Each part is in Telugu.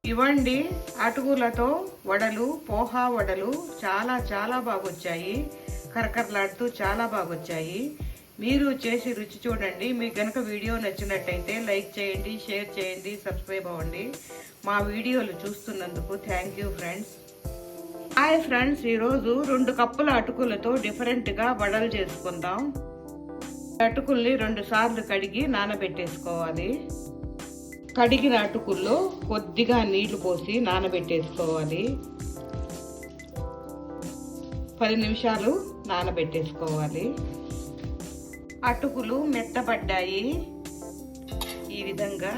ఇవ్వండి అటుకులతో వడలు, పోహా వడలు చాలా చాలా బాగొచ్చాయి. కరకరలాడుతూ చాలా బాగొచ్చాయి. మీరు చేసి రుచి చూడండి. మీకు గనక వీడియో నచ్చినట్టయితే లైక్ చేయండి, షేర్ చేయండి, సబ్స్క్రైబ్ అవ్వండి. మా వీడియోలు చూస్తున్నందుకు thank you friends. Hi friends, ఈరోజు 2 కప్పుల అటుకులతో డిఫరెంట్గా వడలు చేసుకుందాం. అటుకుల్ని 2 సార్లు కడిగి నానబెట్టేసుకోవాలి. కడిగిన అటుకుల్లో కొద్దిగా నీళ్లు పోసి నానబెట్టేసుకోవాలి. 10 నిమిషాలు నానబెట్టేసుకోవాలి. అటుకులు మెత్తబడ్డాయి. ఈ విధంగా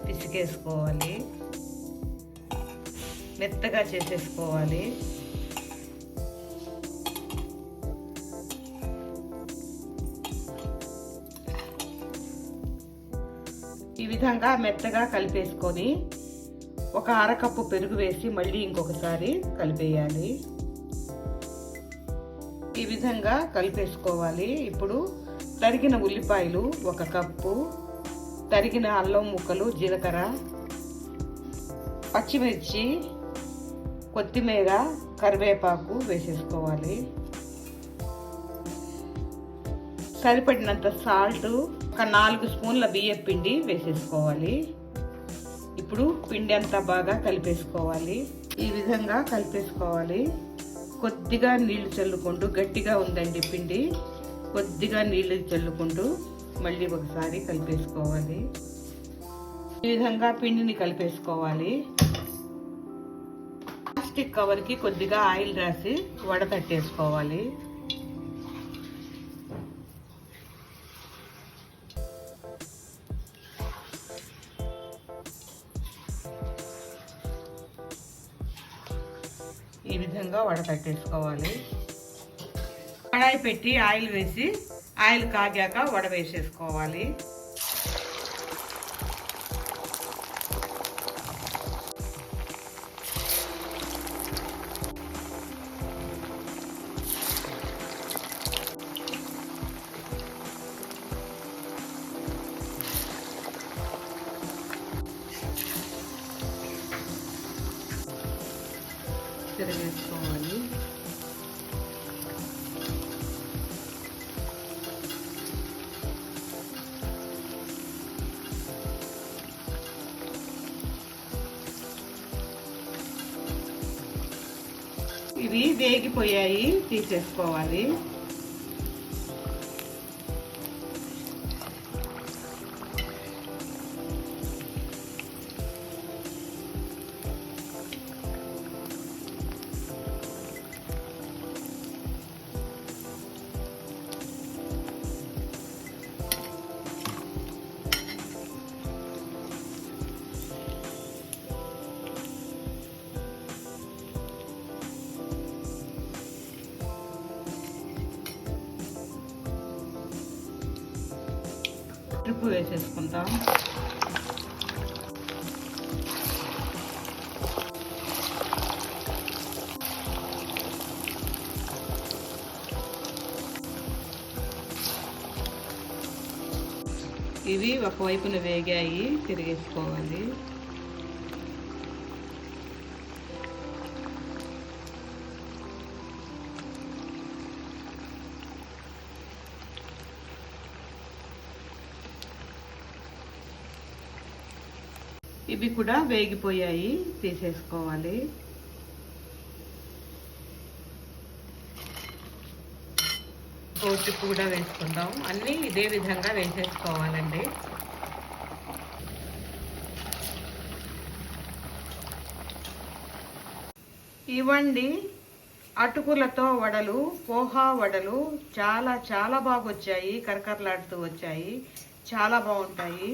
పిసికేసుకోవాలి, మెత్తగా చేసేసుకోవాలి. ఈ విధంగా మెత్తగా కలిపేసుకొని ఒక అరకప్పు పెరుగు వేసి మళ్ళీ ఇంకొకసారి కలిపేయాలి. ఈ విధంగా కలిపేసుకోవాలి. ఇప్పుడు తరిగిన ఉల్లిపాయలు 1 కప్పు, తరిగిన అల్లం ముక్కలు, జీలకర్ర, పచ్చిమిర్చి, కొత్తిమీర, కరివేపాకు వేసేసుకోవాలి. సరిపడినంత సాల్ట్, ఒక 4 స్పూన్ల బియ్యం పిండి వేసేసుకోవాలి. ఇప్పుడు పిండి అంతా బాగా కలిపేసుకోవాలి. ఈ విధంగా కలిపేసుకోవాలి. కొద్దిగా నీళ్లు చల్లుకుంటూ, గట్టిగా ఉందండి పిండి, కొద్దిగా నీళ్లు చల్లుకుంటూ మళ్ళీ ఒకసారి కలిపేసుకోవాలి. ఈ విధంగా పిండిని కలిపేసుకోవాలి. ప్లాస్టిక్ కవర్కి కొద్దిగా ఆయిల్ రాసి వడతట్టేసుకోవాలి. ఈ విధంగా వడకట్టేసుకోవాలి. కడాయి పెట్టి ఆయిల్ వేసి, ఆయిల్ కాగాక వడ వేసేసుకోవాలి. తిరగేసుకోవాలి. ఇవి వేగిపోయాయి, తీసేసుకోవాలి. ట్రిప్ వేసేసుకుంటాం. ఇవి ఒకవైపున వేగాయి, తిరిగేసుకోవాలి. ఇవి కూడా వేగిపోయాయి, తీసేసుకోవాలి. చిప్పు కూడా వేసుకుందాం. అన్నీ ఇదే విధంగా వేసేసుకోవాలండి. ఇవ్వండి అటుకులతో వడలు, పోహా వడలు చాలా చాలా బాగా వచ్చాయి. కరకరలాడుతూ వచ్చాయి, చాలా బాగుంటాయి.